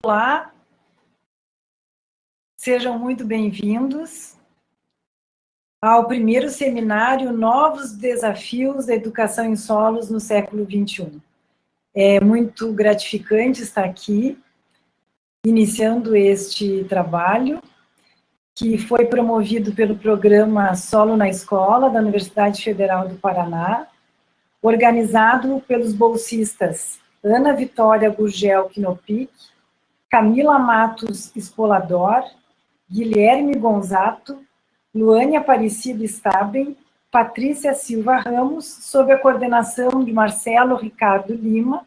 Olá, sejam muito bem-vindos ao primeiro seminário Novos Desafios da Educação em Solos no século XXI. É muito gratificante estar aqui, iniciando este trabalho, que foi promovido pelo programa Solo na Escola, da Universidade Federal do Paraná, organizado pelos bolsistas Ana Vitória Gurgel Knopic, Camila Matos Spolador, Guilherme Gonzato, Luane Aparecida Staben, Patrícia Silva Ramos, sob a coordenação de Marcelo Ricardo Lima,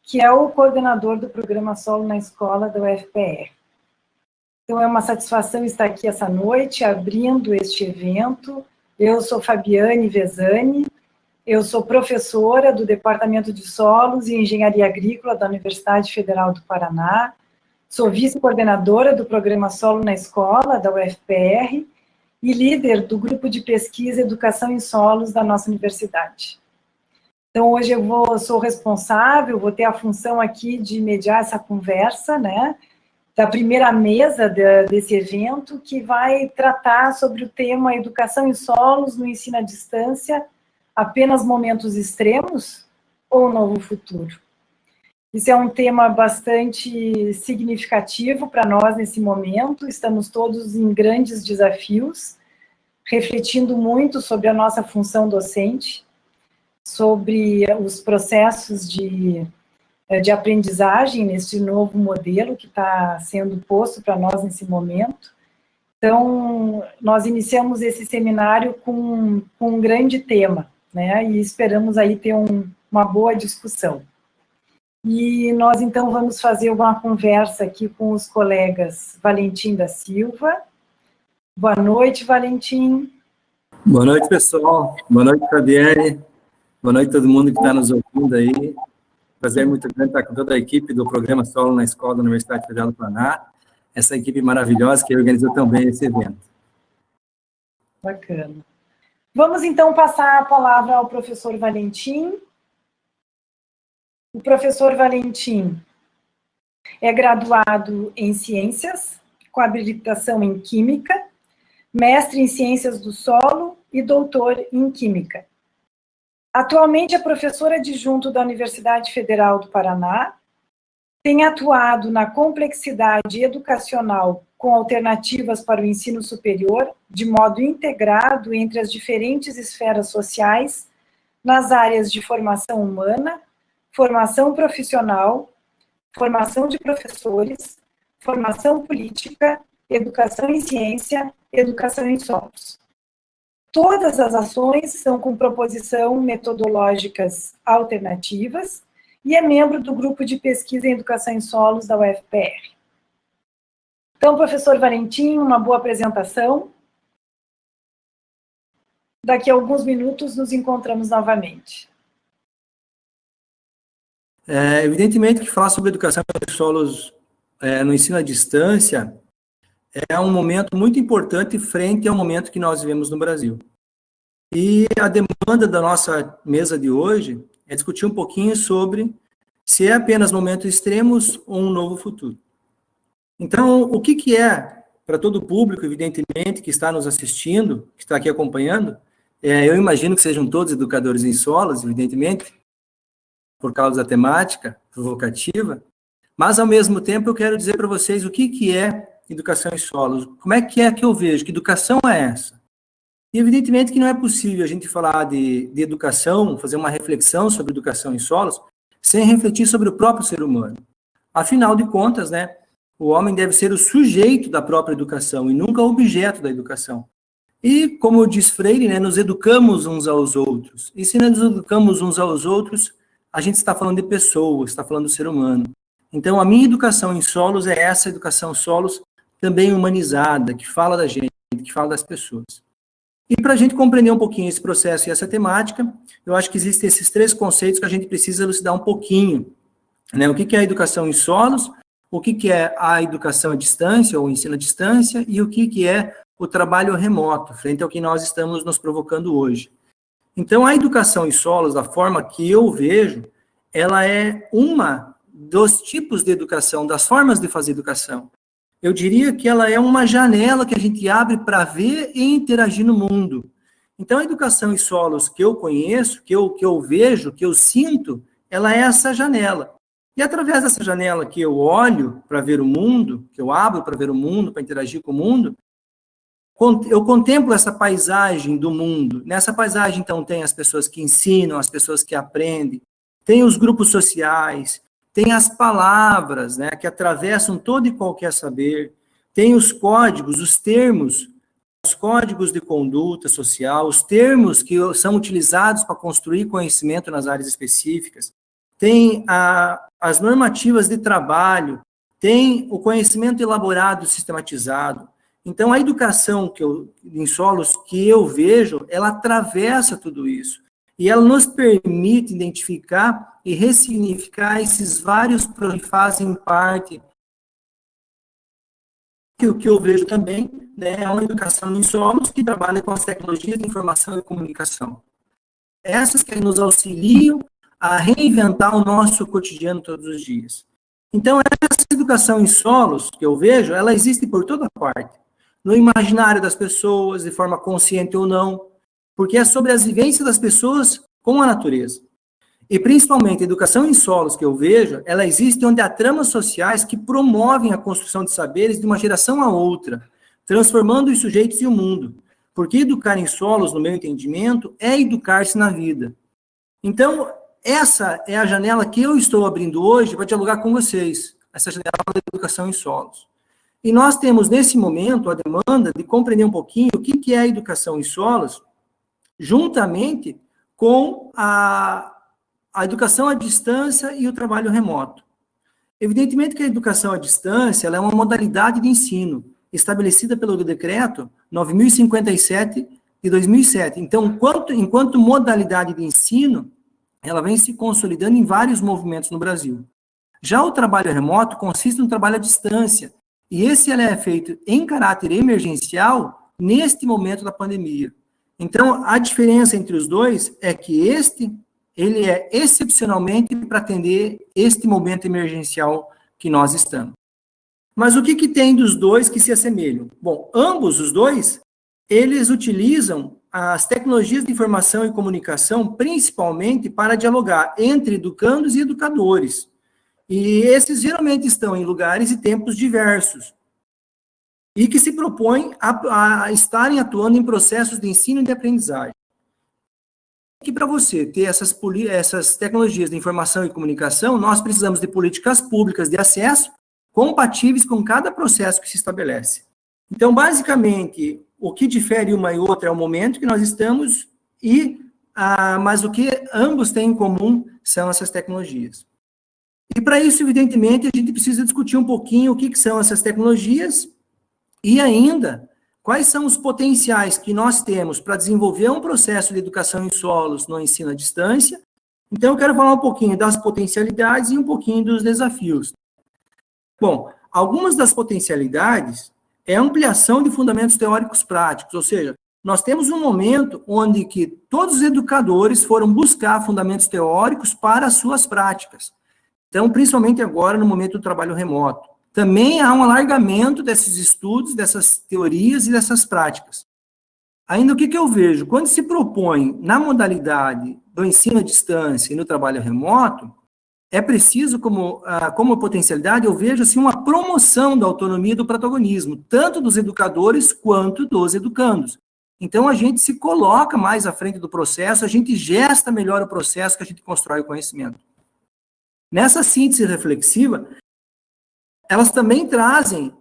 que é o coordenador do programa Solo na Escola da UFPR. Então, é uma satisfação estar aqui essa noite, abrindo este evento. Eu sou Fabiane Vesani, eu sou professora do Departamento de Solos e Engenharia Agrícola da Universidade Federal do Paraná, sou vice-coordenadora do programa Solo na Escola, da UFPR, e líder do grupo de pesquisa Educação em Solos da nossa universidade. Então, hoje sou responsável, vou ter a função aqui de mediar essa conversa, né, da primeira mesa desse evento, que vai tratar sobre o tema Educação em Solos no ensino à distância, apenas momentos extremos ou novo futuro? Isso é um tema bastante significativo para nós nesse momento, estamos todos em grandes desafios, refletindo muito sobre a nossa função docente, sobre os processos de aprendizagem neste novo modelo que está sendo posto para nós nesse momento. Então, nós iniciamos esse seminário com um grande tema, né, e esperamos aí ter uma boa discussão. E nós, então, vamos fazer uma conversa aqui com os colegas Valentim da Silva. Boa noite, Valentim. Boa noite, pessoal. Boa noite, Fabiane. Boa noite a todo mundo que está nos ouvindo aí. Prazer muito grande estar com toda a equipe do programa Solo na Escola da Universidade Federal do Paraná. Essa equipe maravilhosa que organizou também esse evento. Bacana. Vamos, então, passar a palavra ao professor Valentim. O professor Valentim é graduado em Ciências, com habilitação em Química, mestre em Ciências do Solo e doutor em Química. Atualmente é professor adjunto da Universidade Federal do Paraná, tem atuado na complexidade educacional com alternativas para o ensino superior, de modo integrado entre as diferentes esferas sociais, nas áreas de formação humana, formação profissional, formação de professores, formação política, educação em ciência, educação em solos. Todas as ações são com proposição metodológicas alternativas e é membro do grupo de pesquisa em educação em solos da UFPR. Então, professor Valentim, uma boa apresentação. Daqui a alguns minutos nos encontramos novamente. Evidentemente que falar sobre educação em solos no ensino à distância é um momento muito importante frente ao momento que nós vivemos no Brasil. E a demanda da nossa mesa de hoje é discutir um pouquinho sobre se é apenas momentos extremos ou um novo futuro. Então, o que é, para todo o público, evidentemente, que está nos assistindo, que está aqui acompanhando, eu imagino que sejam todos educadores em solos, evidentemente, por causa da temática provocativa, mas, ao mesmo tempo, eu quero dizer para vocês o que é educação em solos, como é que eu vejo, que educação é essa? E, evidentemente, que não é possível a gente falar de educação, fazer uma reflexão sobre educação em solos, sem refletir sobre o próprio ser humano. Afinal de contas, né, o homem deve ser o sujeito da própria educação e nunca o objeto da educação. E, como diz Freire, né, nos educamos uns aos outros. E se nos educamos uns aos outros, a gente está falando de pessoas, está falando do ser humano. Então, a minha educação em solos é essa educação solos também humanizada, que fala da gente, que fala das pessoas. E para a gente compreender um pouquinho esse processo e essa temática, eu acho que existem esses três conceitos que a gente precisa elucidar um pouquinho, né? O que é a educação em solos, o que é a educação à distância, ou o ensino à distância, e o que é o trabalho remoto, frente ao que nós estamos nos provocando hoje. Então, a educação em solos, da forma que eu vejo, ela é uma dos tipos de educação, das formas de fazer educação. Eu diria que ela é uma janela que a gente abre para ver e interagir no mundo. Então, a educação em solos que eu conheço, que eu vejo, que eu sinto, ela é essa janela. E através dessa janela que eu olho para ver o mundo, que eu abro para ver o mundo, para interagir com o mundo, eu contemplo essa paisagem do mundo. Nessa paisagem, então, tem as pessoas que ensinam, as pessoas que aprendem, tem os grupos sociais, tem as palavras, né, que atravessam todo e qualquer saber, tem os códigos, os termos, os códigos de conduta social, os termos que são utilizados para construir conhecimento nas áreas específicas, tem as normativas de trabalho, tem o conhecimento elaborado, sistematizado. Então, a educação em solos que eu vejo, ela atravessa tudo isso. E ela nos permite identificar e ressignificar esses vários que fazem parte. O que eu vejo também, né, é uma educação em solos que trabalha com as tecnologias de informação e comunicação. Essas que nos auxiliam a reinventar o nosso cotidiano todos os dias. Então, essa educação em solos que eu vejo, ela existe por toda parte. No imaginário das pessoas, de forma consciente ou não, porque é sobre as vivências das pessoas com a natureza. E, principalmente, a educação em solos que eu vejo, ela existe onde há tramas sociais que promovem a construção de saberes de uma geração a outra, transformando os sujeitos e o mundo. Porque educar em solos, no meu entendimento, é educar-se na vida. Então, essa é a janela que eu estou abrindo hoje para dialogar com vocês, essa janela da educação em solos. E nós temos, nesse momento, a demanda de compreender um pouquinho o que é a educação em solos, juntamente com a educação à distância e o trabalho remoto. Evidentemente que a educação à distância ela é uma modalidade de ensino, estabelecida pelo Decreto 9.057 de 2007. Então, enquanto modalidade de ensino, ela vem se consolidando em vários movimentos no Brasil. Já o trabalho remoto consiste no trabalho à distância, e esse é feito em caráter emergencial neste momento da pandemia. Então, a diferença entre os dois é que ele é excepcionalmente para atender este momento emergencial que nós estamos. Mas o que tem dos dois que se assemelham? Bom, ambos os dois, eles utilizam as tecnologias de informação e comunicação principalmente para dialogar entre educandos e educadores. E esses geralmente estão em lugares e tempos diversos, e que se propõem a estarem atuando em processos de ensino e de aprendizagem. Que para você ter essas tecnologias de informação e comunicação, nós precisamos de políticas públicas de acesso compatíveis com cada processo que se estabelece. Então, basicamente, o que difere uma e outra é o momento que nós estamos, mas o que ambos têm em comum são essas tecnologias. E para isso, evidentemente, a gente precisa discutir um pouquinho o que são essas tecnologias e ainda quais são os potenciais que nós temos para desenvolver um processo de educação em solos no ensino à distância. Então, eu quero falar um pouquinho das potencialidades e um pouquinho dos desafios. Bom, algumas das potencialidades é a ampliação de fundamentos teóricos práticos, ou seja, nós temos um momento onde que todos os educadores foram buscar fundamentos teóricos para as suas práticas. Então, principalmente agora, no momento do trabalho remoto. Também há um alargamento desses estudos, dessas teorias e dessas práticas. Ainda o que eu vejo? Quando se propõe na modalidade do ensino à distância e no trabalho remoto, é preciso, como potencialidade, eu vejo assim, uma promoção da autonomia e do protagonismo, tanto dos educadores quanto dos educandos. Então, a gente se coloca mais à frente do processo, a gente gesta melhor o processo que a gente constrói o conhecimento. Nessa síntese reflexiva, elas também trazem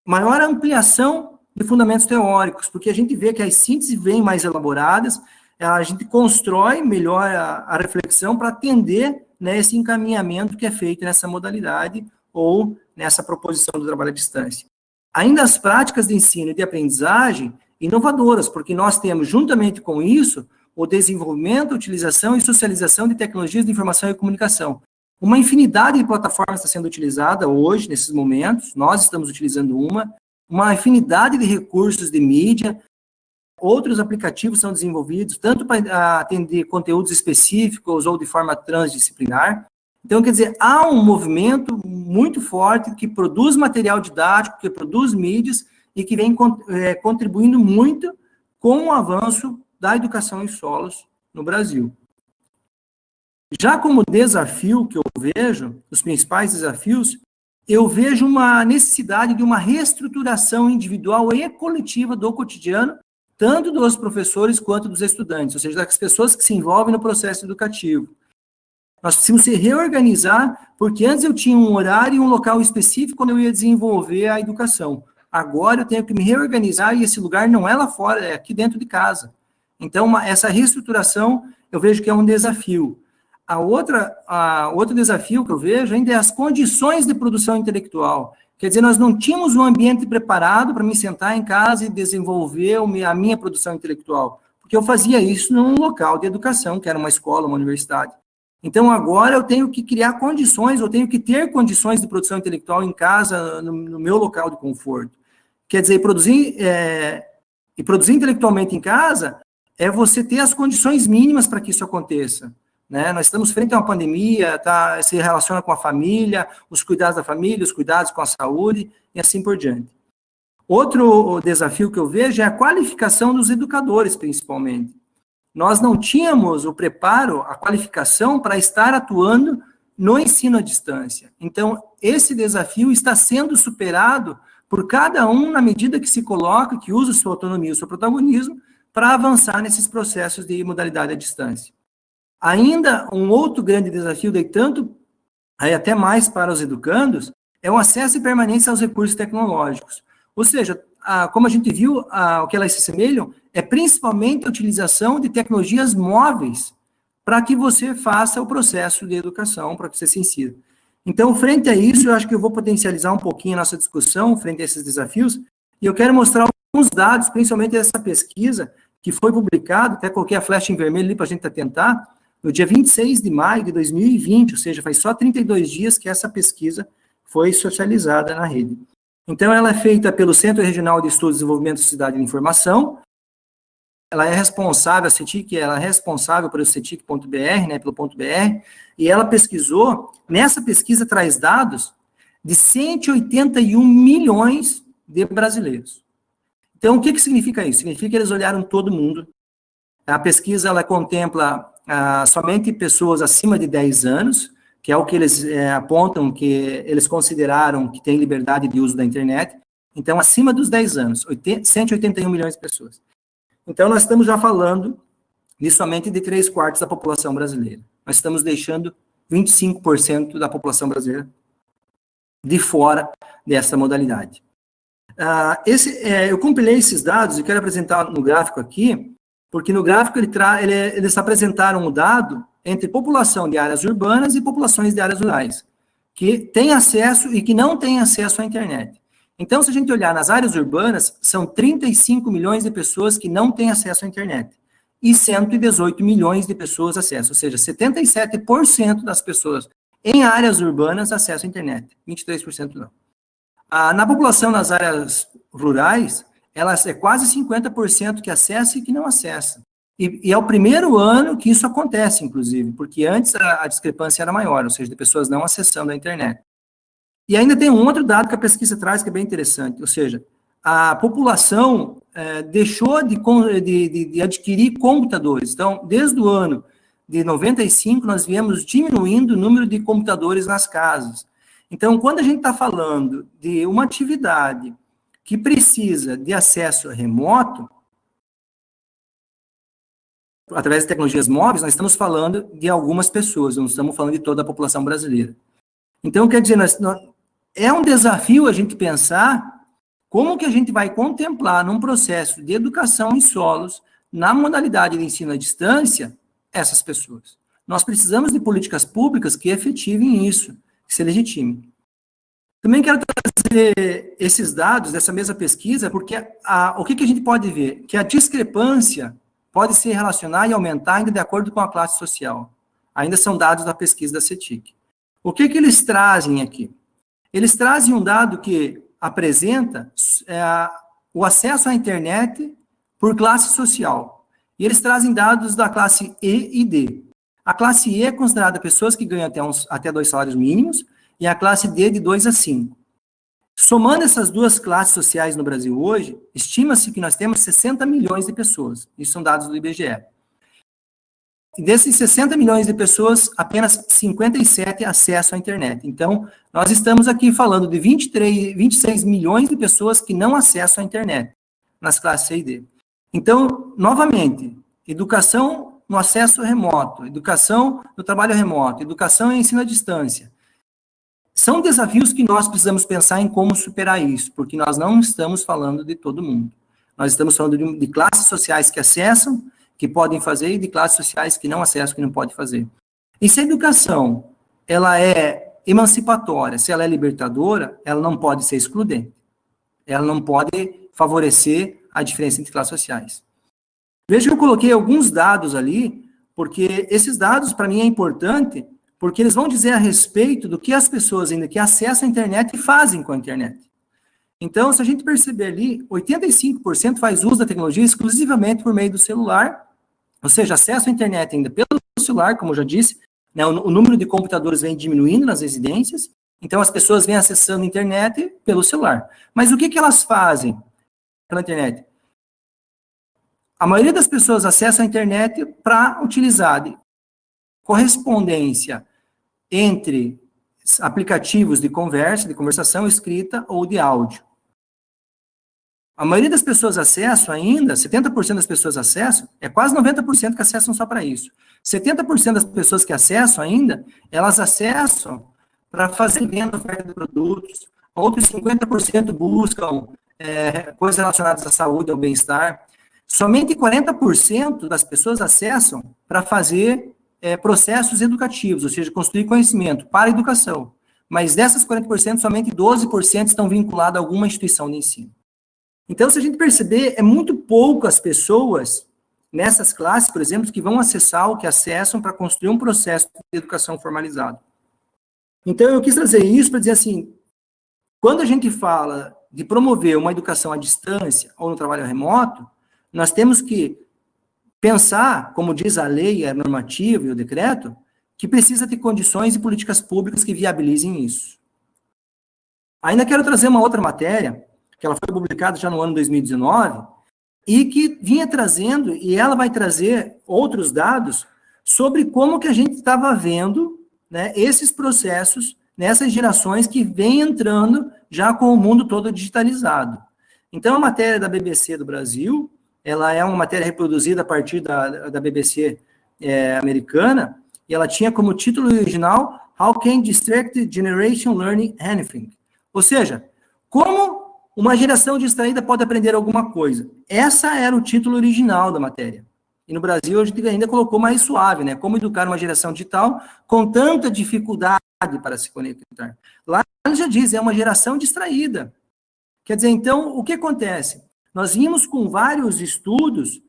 maior ampliação de fundamentos teóricos, porque a gente vê que as sínteses vêm mais elaboradas, a gente constrói melhor a reflexão para atender, né, esse encaminhamento que é feito nessa modalidade ou nessa proposição do trabalho à distância. Ainda as práticas de ensino e de aprendizagem inovadoras, porque nós temos, juntamente com isso, o desenvolvimento, utilização e socialização de tecnologias de informação e comunicação. Uma infinidade de plataformas está sendo utilizada hoje, nesses momentos, nós estamos utilizando uma infinidade de recursos de mídia, outros aplicativos são desenvolvidos, tanto para atender conteúdos específicos ou de forma transdisciplinar, Então, quer dizer, há um movimento muito forte que produz material didático, que produz mídias e que vem contribuindo muito com o avanço da educação em solos no Brasil. Já como desafio que eu vejo, os principais desafios, eu vejo uma necessidade de uma reestruturação individual e coletiva do cotidiano, tanto dos professores quanto dos estudantes, ou seja, das pessoas que se envolvem no processo educativo. Nós precisamos se reorganizar, porque antes eu tinha um horário e um local específico quando eu ia desenvolver a educação. Agora eu tenho que me reorganizar e esse lugar não é lá fora, é aqui dentro de casa. Então, essa reestruturação eu vejo que é um desafio. Outro desafio que eu vejo ainda é as condições de produção intelectual. Quer dizer, nós não tínhamos um ambiente preparado para me sentar em casa e desenvolver a minha produção intelectual, porque eu fazia isso num local de educação, que era uma escola, uma universidade. Então, agora eu tenho que criar condições, eu tenho que ter condições de produção intelectual em casa, no meu local de conforto. Quer dizer, produzir intelectualmente em casa é você ter as condições mínimas para que isso aconteça. Né? Nós estamos frente a uma pandemia, se relaciona com a família, os cuidados da família, os cuidados com a saúde, e assim por diante. Outro desafio que eu vejo é a qualificação dos educadores, principalmente. Nós não tínhamos o preparo, a qualificação para estar atuando no ensino à distância. Então, esse desafio está sendo superado por cada um na medida que se coloca, que usa sua autonomia, o seu protagonismo, para avançar nesses processos de modalidade à distância. Ainda um outro grande desafio, daí tanto, aí até mais para os educandos, é o acesso e permanência aos recursos tecnológicos. Ou seja, como a gente viu, o que elas se assemelham é principalmente a utilização de tecnologias móveis para que você faça o processo de educação, para que você se insira. Então, frente a isso, eu acho que eu vou potencializar um pouquinho a nossa discussão frente a esses desafios, e eu quero mostrar alguns dados, principalmente dessa pesquisa, que foi publicada, até coloquei a flecha em vermelho ali para a gente atentar, no dia 26 de maio de 2020, ou seja, faz só 32 dias que essa pesquisa foi socializada na rede. Então, ela é feita pelo Centro Regional de Estudos e Desenvolvimento da Sociedade de Informação, ela é responsável, a CETIC, ela é responsável pelo cetic.br, né, pelo .br, e ela pesquisou, nessa pesquisa traz dados de 181 milhões de brasileiros. Então, o que significa isso? Significa que eles olharam todo mundo. A pesquisa, ela contempla somente pessoas acima de 10 anos, que é o que eles apontam, que eles consideraram que tem liberdade de uso da internet. Então, acima dos 10 anos, 181 milhões de pessoas. Então, nós estamos já falando de somente de 3/4 da população brasileira. Nós estamos deixando 25% da população brasileira de fora dessa modalidade. Eu compilei esses dados e quero apresentar no gráfico aqui, porque no gráfico eles apresentaram o dado entre população de áreas urbanas e populações de áreas rurais, que tem acesso e que não tem acesso à internet. Então, se a gente olhar nas áreas urbanas, são 35 milhões de pessoas que não têm acesso à internet, e 118 milhões de pessoas acessam, ou seja, 77% das pessoas em áreas urbanas acessam a internet, 23% não. Na população nas áreas rurais, elas é quase 50% que acessa e que não acessa. E é o primeiro ano que isso acontece, inclusive, porque antes a discrepância era maior, ou seja, de pessoas não acessando a internet. E ainda tem um outro dado que a pesquisa traz que é bem interessante, ou seja, a população deixou de adquirir computadores. Então, desde o ano de 95, nós viemos diminuindo o número de computadores nas casas. Então, quando a gente está falando de uma atividade que precisa de acesso remoto, através de tecnologias móveis, nós estamos falando de algumas pessoas, não estamos falando de toda a população brasileira. Então, quer dizer, é um desafio a gente pensar como que a gente vai contemplar num processo de educação em solos, na modalidade de ensino à distância, essas pessoas. Nós precisamos de políticas públicas que efetivem isso, que se legitimem. Também quero trazer esses dados dessa mesma pesquisa, porque o que a gente pode ver? Que a discrepância pode se relacionar e aumentar ainda de acordo com a classe social. Ainda são dados da pesquisa da CETIC. O que eles trazem aqui? Eles trazem um dado que apresenta o acesso à internet por classe social. E eles trazem dados da classe E e D. A classe E é considerada pessoas que ganham até 2 salários mínimos, e a classe D de 2 a 5. Somando essas duas classes sociais no Brasil hoje, estima-se que nós temos 60 milhões de pessoas. Isso são dados do IBGE. E desses 60 milhões de pessoas, apenas 57 acessam a internet. Então, nós estamos aqui falando de 26 milhões de pessoas que não acessam a internet, nas classes C e D. Então, novamente, educação no acesso remoto, educação no trabalho remoto, educação em ensino à distância. São desafios que nós precisamos pensar em como superar isso, porque nós não estamos falando de todo mundo. Nós estamos falando de classes sociais que acessam, que podem fazer, e de classes sociais que não acessam, que não podem fazer. E se a educação, ela é emancipatória, se ela é libertadora, ela não pode ser excludente. Ela não pode favorecer a diferença entre classes sociais. Veja que eu coloquei alguns dados ali, porque esses dados, para mim, é importante, porque eles vão dizer a respeito do que as pessoas ainda que acessam a internet fazem com a internet. Então, se a gente perceber ali, 85% faz uso da tecnologia exclusivamente por meio do celular, ou seja, acesso à internet ainda pelo celular, como eu já disse, né, o número de computadores vem diminuindo nas residências, então as pessoas vêm acessando a internet pelo celular. Mas o que elas fazem pela internet? A maioria das pessoas acessa a internet para utilizar de correspondência entre aplicativos de conversação escrita ou de áudio. A maioria das pessoas acessam ainda, 70% das pessoas acessam, é quase 90% que acessam só para isso. 70% das pessoas que acessam ainda, elas acessam para fazer venda, oferta de produtos, outros 50% buscam coisas relacionadas à saúde, ao bem-estar. Somente 40% das pessoas acessam para fazer processos educativos, ou seja, construir conhecimento para a educação. Mas dessas 40%, somente 12% estão vinculados a alguma instituição de ensino. Então, se a gente perceber, é muito pouco as pessoas nessas classes, por exemplo, que vão acessar ou que acessam para construir um processo de educação formalizado. Então, eu quis trazer isso para dizer assim, quando a gente fala de promover uma educação à distância ou no trabalho remoto, nós temos que pensar, como diz a lei, a normativa e o decreto, que precisa ter condições e políticas públicas que viabilizem isso. Ainda quero trazer uma outra matéria, que ela foi publicada já no ano 2019, e que vinha trazendo, e ela vai trazer outros dados sobre como que a gente estava vendo, né, esses processos nessas gerações que vêm entrando já com o mundo todo digitalizado. Então, a matéria da BBC do Brasil, ela é uma matéria reproduzida a partir da BBC americana, e ela tinha como título original How Can Distracted Generation Learn Anything? Ou seja, como uma geração distraída pode aprender alguma coisa. Essa era o título original da matéria. E no Brasil a gente ainda colocou mais suave, né? Como educar uma geração digital com tanta dificuldade para se conectar. Lá já diz, é uma geração distraída. Quer dizer, então, o que acontece? Nós vimos com vários estudos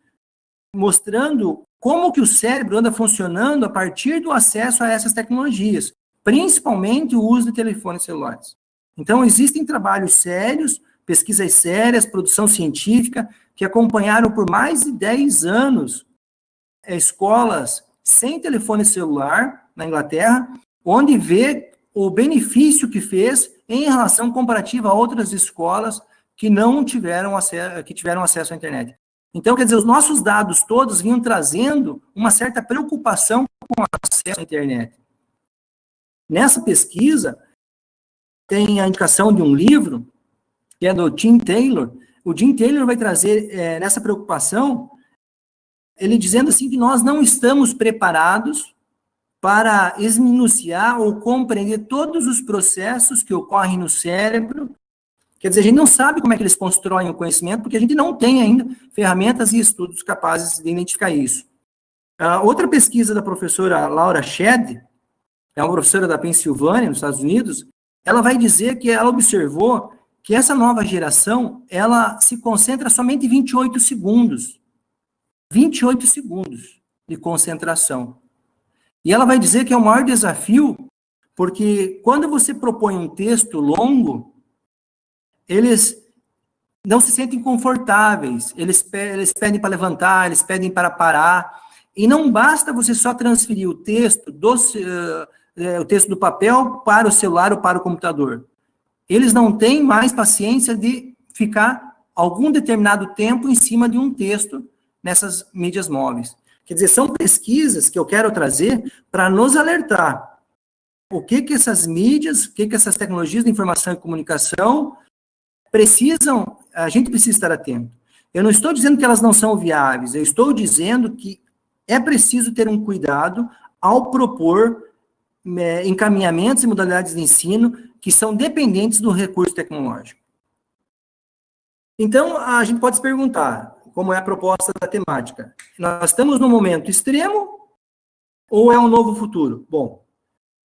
mostrando como que o cérebro anda funcionando a partir do acesso a essas tecnologias, principalmente o uso de telefones celulares. Então, existem trabalhos sérios, pesquisas sérias, produção científica, que acompanharam por mais de 10 anos escolas sem telefone celular na Inglaterra, onde vê o benefício que fez em relação comparativa a outras escolas que não tiveram acesso, que tiveram acesso à internet. Então, quer dizer, os nossos dados todos vinham trazendo uma certa preocupação com o acesso à internet. Nessa pesquisa, tem a indicação de um livro, que é do Tim Taylor. O Tim Taylor vai trazer nessa preocupação, ele dizendo assim que nós não estamos preparados para esmiuçar ou compreender todos os processos que ocorrem no cérebro. Quer dizer, a gente não sabe como é que eles constroem o conhecimento, porque a gente não tem ainda ferramentas e estudos capazes de identificar isso. Outra pesquisa da professora Laura Shedd, é uma professora da Pensilvânia, nos Estados Unidos, ela vai dizer que ela observou que essa nova geração, ela se concentra somente em 28 segundos. 28 segundos de concentração. E ela vai dizer que é o maior desafio, porque quando você propõe um texto longo, eles não se sentem confortáveis, eles pedem para levantar, eles pedem para parar. E não basta você só transferir o texto do papel para o celular ou para o computador. Eles não têm mais paciência de ficar algum determinado tempo em cima de um texto nessas mídias móveis. Quer dizer, são pesquisas que eu quero trazer para nos alertar. O que essas mídias, o que essas tecnologias de informação e comunicação precisam, a gente precisa estar atento. Eu não estou dizendo que elas não são viáveis, eu estou dizendo que é preciso ter um cuidado ao propor encaminhamentos e modalidades de ensino que são dependentes do recurso tecnológico. Então, a gente pode se perguntar, como é a proposta da temática? Nós estamos num momento extremo ou é um novo futuro? Bom,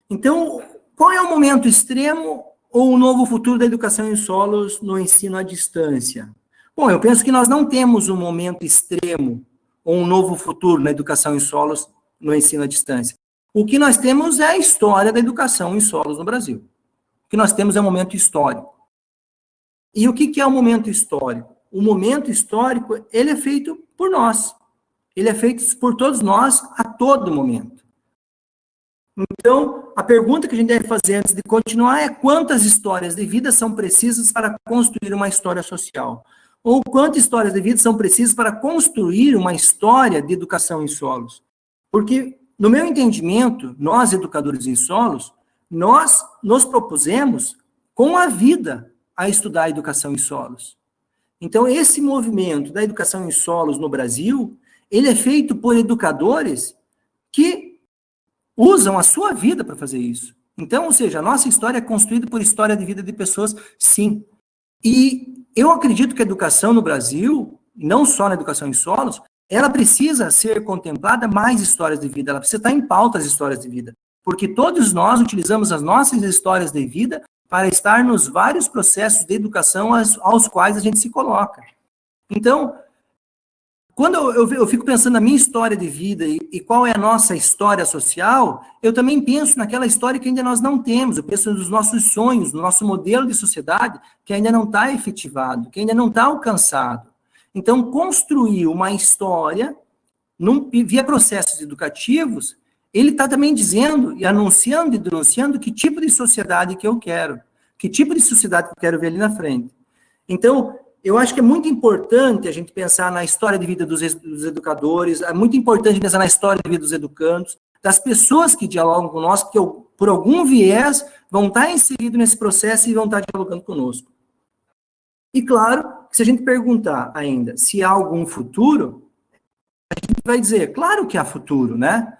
então, qual é o momento extremo ou o novo futuro da educação em solos no ensino à distância? Bom, eu penso que nós não temos um momento extremo ou um novo futuro na educação em solos no ensino à distância. O que nós temos é a história da educação em solos no Brasil. O que nós temos é um momento histórico. E o que é o momento histórico? O momento histórico, ele é feito por nós. Ele é feito por todos nós a todo momento. Então, a pergunta que a gente deve fazer antes de continuar é quantas histórias de vida são precisas para construir uma história social? Ou quantas histórias de vida são precisas para construir uma história de educação em solos? Porque, no meu entendimento, nós, educadores em solos, nós nos propusemos, com a vida, a estudar a educação em solos. Então, esse movimento da educação em solos no Brasil, ele é feito por educadores que usam a sua vida para fazer isso. Então, ou seja, a nossa história é construída por história de vida de pessoas, sim. E eu acredito que a educação no Brasil, não só na educação em solos, ela precisa ser contemplada mais histórias de vida, ela precisa estar em pauta as histórias de vida. Porque todos nós utilizamos as nossas histórias de vida para estar nos vários processos de educação aos quais a gente se coloca. Então, quando eu fico pensando na minha história de vida e qual é a nossa história social, eu também penso naquela história que ainda nós não temos, eu penso nos nossos sonhos, no nosso modelo de sociedade que ainda não está efetivado, que ainda não está alcançado. Então, construir uma história via processos educativos, ele está também dizendo e anunciando e denunciando que tipo de sociedade que eu quero, que tipo de sociedade que eu quero ver ali na frente. Então, eu acho que é muito importante a gente pensar na história de vida dos educadores, é muito importante pensar na história de vida dos educandos, das pessoas que dialogam conosco, que por algum viés vão estar inseridos nesse processo e vão estar dialogando conosco. E claro, se a gente perguntar ainda se há algum futuro, a gente vai dizer, claro que há futuro, né?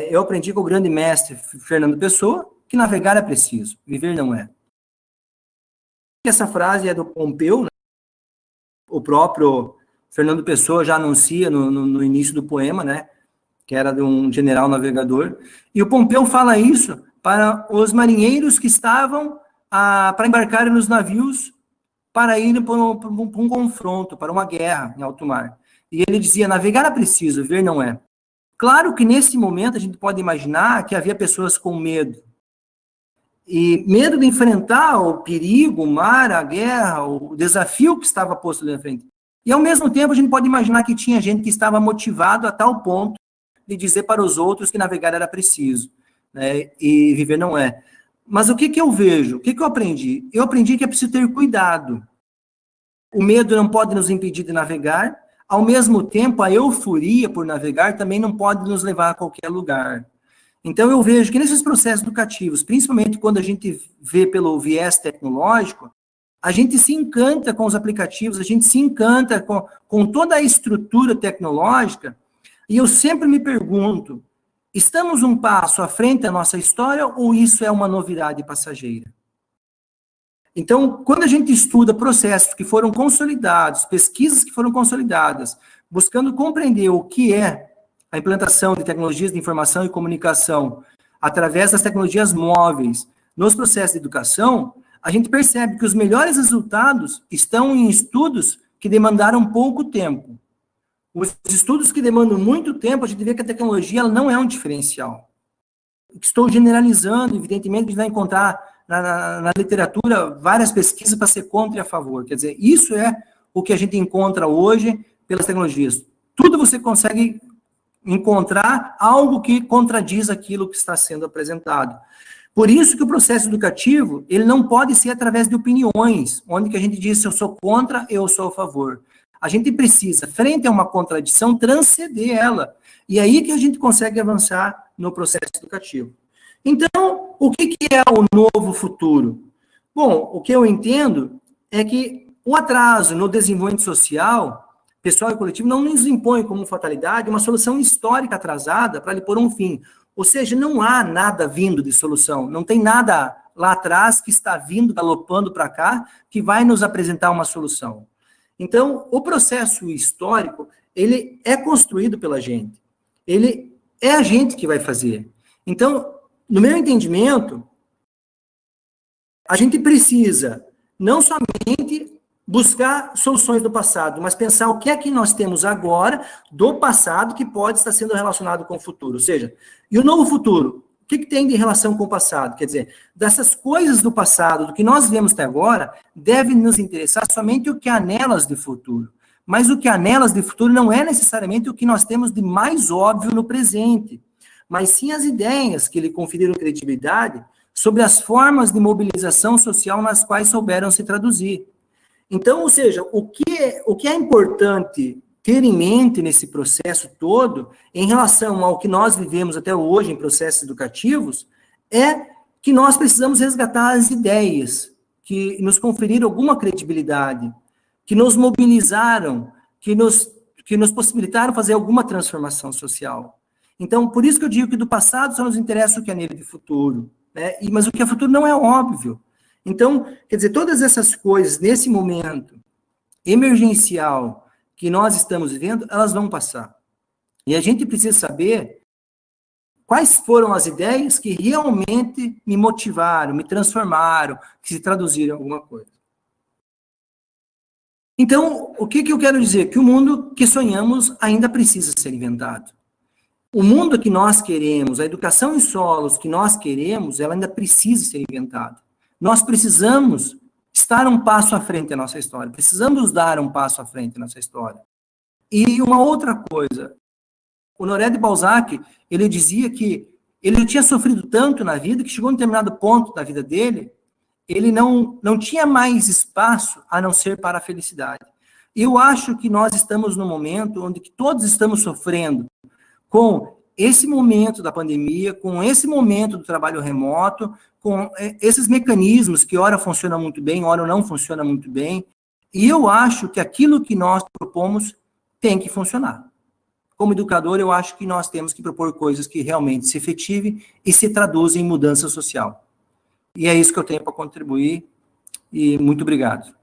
Eu aprendi com o grande mestre Fernando Pessoa que navegar é preciso, viver não é. Essa frase é do Pompeu, né? O próprio Fernando Pessoa já anuncia no início do poema, né? Que era de um general navegador. E o Pompeu fala isso para os marinheiros que estavam para embarcarem nos navios para irem para um confronto, para uma guerra em alto mar. E ele dizia, navegar é preciso, ver não é. Claro que nesse momento a gente pode imaginar que havia pessoas com medo. E medo de enfrentar o perigo, o mar, a guerra, o desafio que estava posto ali na frente. E ao mesmo tempo a gente pode imaginar que tinha gente que estava motivado a tal ponto de dizer para os outros que navegar era preciso, né, e viver não é. Mas o que eu vejo? O que eu aprendi? Eu aprendi que é preciso ter cuidado. O medo não pode nos impedir de navegar, ao mesmo tempo a euforia por navegar também não pode nos levar a qualquer lugar. Então eu vejo que nesses processos educativos, principalmente quando a gente vê pelo viés tecnológico, a gente se encanta com os aplicativos, a gente se encanta com toda a estrutura tecnológica, e eu sempre me pergunto, estamos um passo à frente da nossa história ou isso é uma novidade passageira? Então, quando a gente estuda processos que foram consolidados, pesquisas que foram consolidadas, buscando compreender o que é a implantação de tecnologias de informação e comunicação através das tecnologias móveis nos processos de educação, a gente percebe que os melhores resultados estão em estudos que demandaram pouco tempo. Os estudos que demandam muito tempo, a gente vê que a tecnologia ela não é um diferencial. Estou generalizando, evidentemente, a gente vai encontrar na literatura várias pesquisas para ser contra e a favor. Quer dizer, isso é o que a gente encontra hoje pelas tecnologias. Tudo você consegue encontrar algo que contradiz aquilo que está sendo apresentado. Por isso que o processo educativo, ele não pode ser através de opiniões, onde que a gente diz se eu sou contra, eu sou a favor. A gente precisa, frente a uma contradição, transcender ela. E aí que a gente consegue avançar no processo educativo. Então, o que é o novo futuro? Bom, o que eu entendo é que o atraso no desenvolvimento social, pessoal e coletivo, não nos impõe como fatalidade uma solução histórica atrasada para lhe pôr um fim. Ou seja, não há nada vindo de solução, não tem nada lá atrás que está vindo, galopando para cá, que vai nos apresentar uma solução. Então, o processo histórico, ele é construído pela gente. Ele é a gente que vai fazer. Então, no meu entendimento, a gente precisa não somente buscar soluções do passado, mas pensar o que é que nós temos agora do passado que pode estar sendo relacionado com o futuro. Ou seja, e o novo futuro, o que tem de relação com o passado? Quer dizer, dessas coisas do passado, do que nós vemos até agora, deve nos interessar somente o que há nelas de futuro. Mas o que há nelas de futuro não é necessariamente o que nós temos de mais óbvio no presente, mas sim as ideias que lhe conferiram credibilidade sobre as formas de mobilização social nas quais souberam se traduzir. Então, ou seja, o que é importante ter em mente nesse processo todo, em relação ao que nós vivemos até hoje em processos educativos, é que nós precisamos resgatar as ideias que nos conferiram alguma credibilidade, que nos mobilizaram, que nos possibilitaram fazer alguma transformação social. Então, por isso que eu digo que do passado só nos interessa o que é nele de futuro, né? Mas o que é futuro não é óbvio. Então, quer dizer, todas essas coisas, nesse momento emergencial que nós estamos vivendo, elas vão passar. E a gente precisa saber quais foram as ideias que realmente me motivaram, me transformaram, que se traduziram em alguma coisa. Então, o que eu quero dizer? Que o mundo que sonhamos ainda precisa ser inventado. O mundo que nós queremos, a educação em solos que nós queremos, ela ainda precisa ser inventada. Nós precisamos estar um passo à frente da nossa história, precisamos dar um passo à frente da nossa história. E uma outra coisa, o Honoré de Balzac, ele dizia que ele tinha sofrido tanto na vida que chegou a um determinado ponto da vida dele, ele não tinha mais espaço a não ser para a felicidade. E eu acho que nós estamos num momento onde todos estamos sofrendo com esse momento da pandemia, com esse momento do trabalho remoto, com esses mecanismos que ora funcionam muito bem, ora não funcionam muito bem, e eu acho que aquilo que nós propomos tem que funcionar. Como educador, eu acho que nós temos que propor coisas que realmente se efetivem e se traduzem em mudança social. E é isso que eu tenho para contribuir, e muito obrigado.